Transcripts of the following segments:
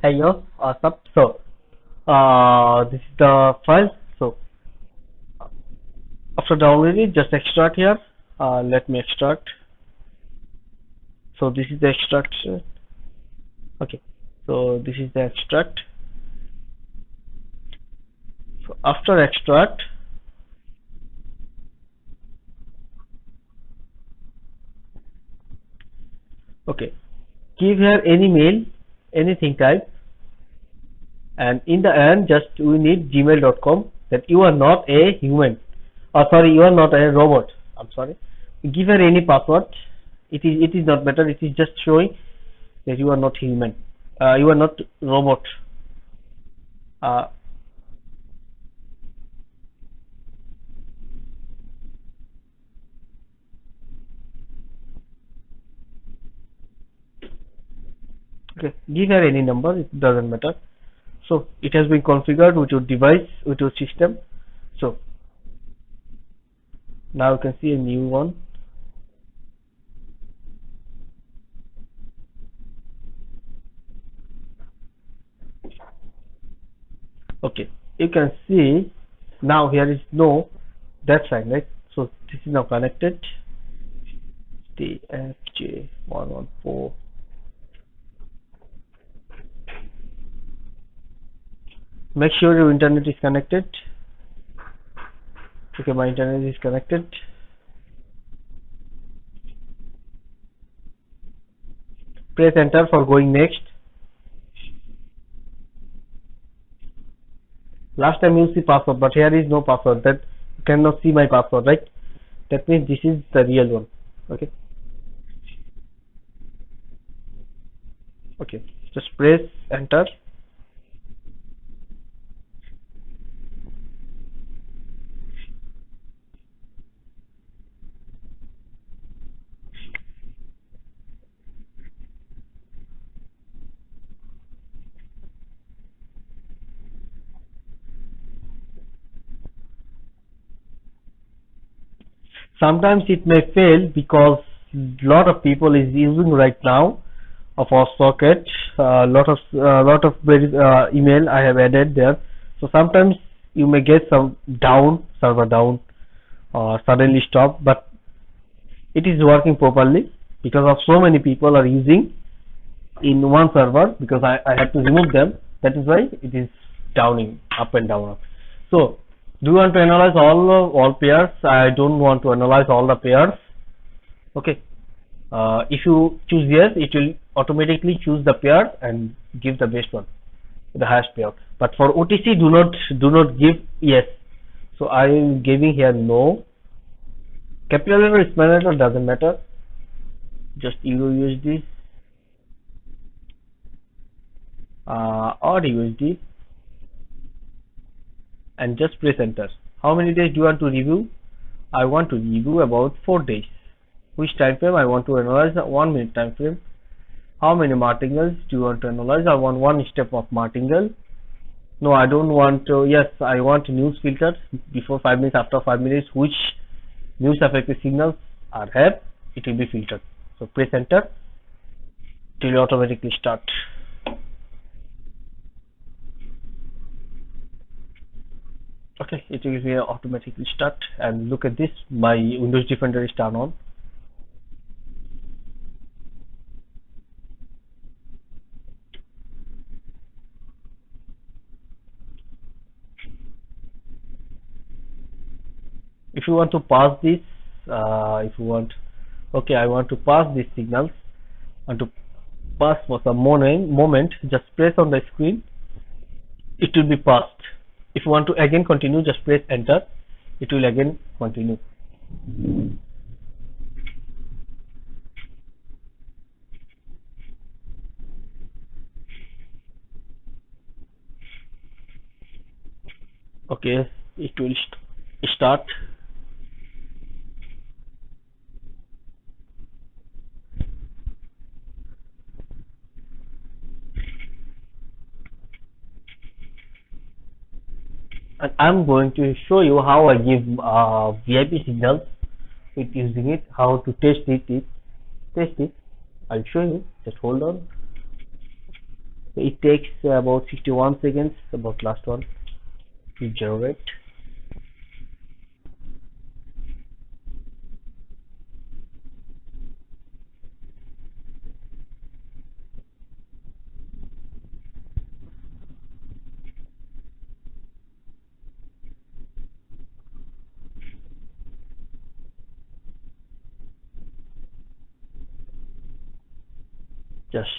Hey yo, what's up? So, this is the file. So, after downloading it, just extract here. Let me extract. So, this is the extraction. Okay, so this is the extract. So, after extract, okay, give here any mail, anything type, and in the end, just we need gmail.com that you are not a human. Sorry, you are not a robot. I'm sorry. Give her any password. It is not better. It is just showing that you are not human. You are not robot. Uh, okay, give her any number. It doesn't matter. So it has been configured with your device, with your system. So now you can see a new one. Okay, you can see now here is no that sign, right? So this is now connected. TFJ114. Make sure your internet is connected. Okay, my internet is connected. Press enter for going next. Last time you see password, but here is no password. That you cannot see my password, right? That means this is the real one. Okay. Okay. Just press enter. Sometimes it may fail because lot of people is using right now of our socket. Lot of email I have added there. So sometimes you may get some down, server down, or suddenly stop, but it is working properly because of so many people are using in one server, because I had to remove them. That is why it is downing up and down. So do you want to analyze all pairs? I don't want to analyze all the pairs. Okay. If you choose yes, it will automatically choose the pair and give the best one, the highest pair. But for OTC, do not give yes. So I am giving here no. Capital letter, small letter doesn't matter. Just Euro USD or USD, and just press enter. How many days do you want to review? I want to review about 4 days. Which time frame? I want to analyze the 1 minute time frame. How many martingales do you want to analyze? I want one step of martingale. No, I don't want to. Yes, I want news filters before 5 minutes, after 5 minutes. Which news affected signals are have? It will be filtered. So press enter. It will automatically start. Okay, it will automatically start. And look at this, my Windows Defender is turned on. If you want to pass this, if you want, okay, I want to pass these signals, and to pass for some moment, just press on the screen. It will be passed. If you want to again continue, just press enter. It will again continue. Okay, it will start. And I'm going to show you how I give VIP signals with using it, how to test it. I'll show you. Just hold on. It takes about 61 seconds, about last one to generate.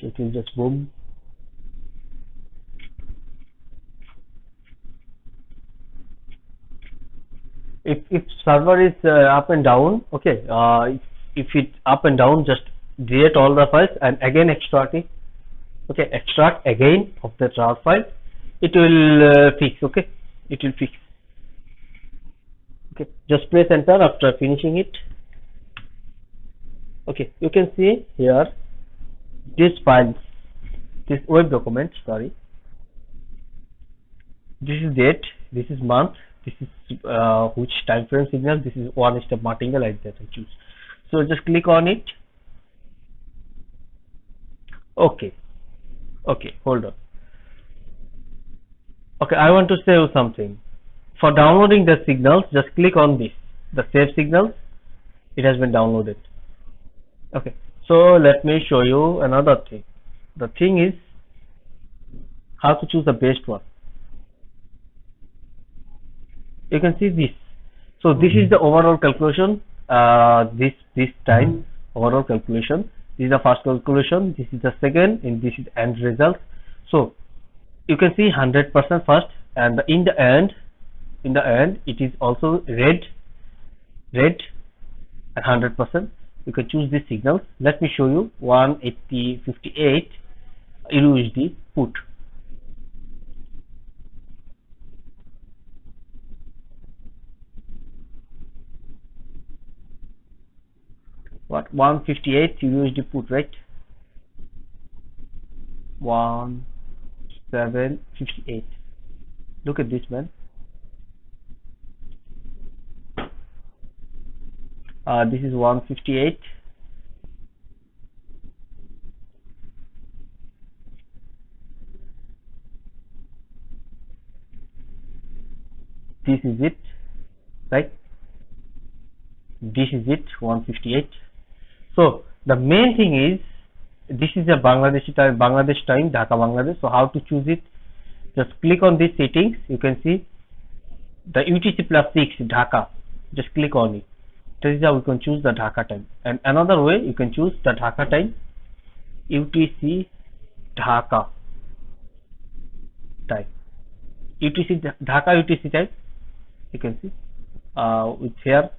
It will just boom. If server is up and down, okay, if it's up and down, just delete all the files and again extract it. Okay, extract again of the jar file. It will fix. Okay, it will fix. Okay, just press enter after finishing it. Okay, you can see here these files, this web document, sorry, this is date, this is month, this is which time frame signal, this is one step martingale, like that I choose. So just click on it. Okay, hold on. Okay, I want to save something. For downloading the signals, just click on this, the save signals. It has been downloaded. Okay, so let me show you another thing. The thing is how to choose the best one. You can see this. So this is the overall calculation. This time overall calculation. This is the first calculation. This is the second, and this is end result. So you can see 100% first, and in the end, it is also red, and 100%. You can choose these signals. Let me show you 18058 USD put. What 158 USD put, right? 1758. Look at this, man. This is 158. This is it, right? This is it, 158. So the main thing is, this is a Bangladesh time, Dhaka, Bangladesh. So how to choose it? Just click on these settings. You can see the UTC plus 6 Dhaka. Just click on it. This is how we can choose the Dhaka time. And another way, you can choose the Dhaka time, UTC Dhaka time, UTC Dhaka UTC time. You can see it's here.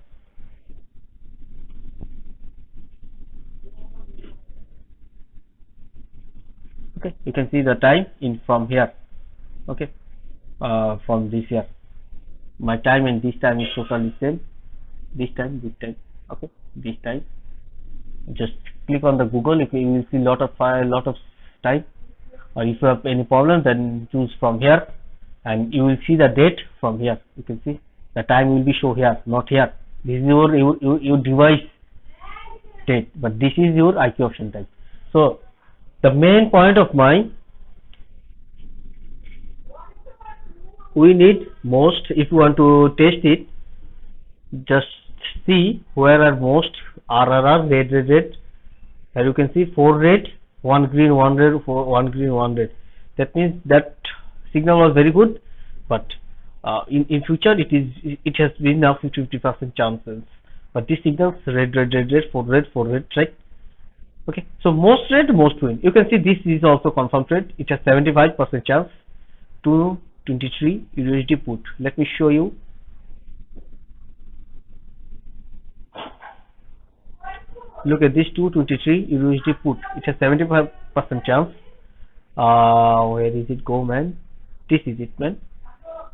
Okay, you can see the time in from here. Okay, from this here, my time and this time is totally same. This time. Okay, this time. Just click on the Google. You will see lot of time. Or if you have any problem, then choose from here, and you will see the date from here. You can see the time will be show here, not here. This is your device date, but this is your IQ option time. So the main point of mine, we need most, if you want to test it, just see where are most RRR, red. Here you can see 4 red, 1 green, 1 red, 1 green, 1 red. That means that signal was very good, but in future it has been now 50% chances. But this signals red, 4 red, right? Okay, so most red, most win. You can see this is also confirmed trade. It has 75% chance to 23 USD put. Let me show you. Look at this 223 USD put. It has 75% chance. Where is it go, man? This is it, man.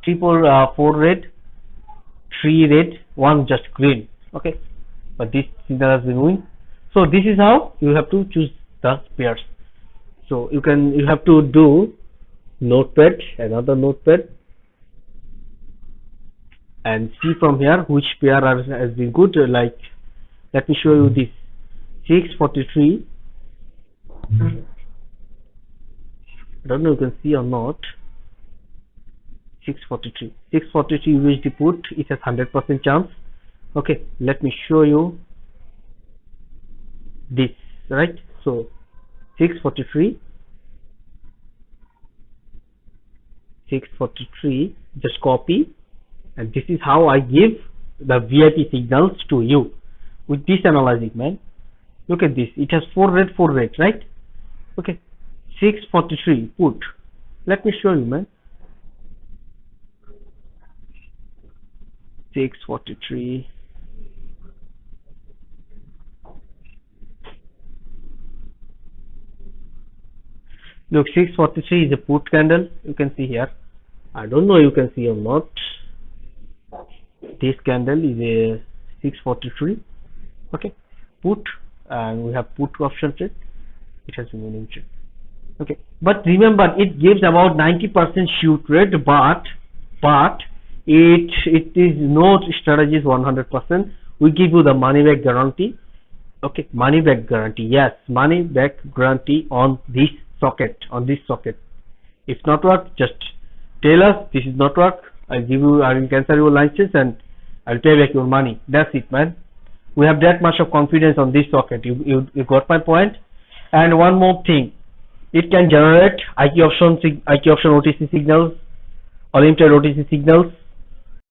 4 red, 3 red, 1 just green. Okay, but this signal has been win. So this is how you have to choose the pairs. So you have to do notepad, another notepad, and see from here which pair has been good. Like, let me show you this 643 I don't know if you can see or not. 643 USD put, it has 100% chance. Okay, let me show you this, right? So 643, just copy, and this is how I give the VIP signals to you with this analyzing, man. Look at this, it has 4 red, right? Okay, 643 put. Let me show you, man. 643. Look, 643 is a put candle. You can see here. I don't know you can see or not. This candle is a 643. Okay, put, and we have put option trade. It has remaining trade. Okay, but remember, it gives about 90% shoot rate, but it is no strategy is 100%. We give you the money back guarantee. Okay, money back guarantee. Yes, money back guarantee on this socket. If not work, just tell us this is not work. I will cancel your license and I'll pay back your money. That's it, man. We have that much of confidence on this socket. You got my point. And one more thing, it can generate IQ option OTC signals, unlimited OTC signals.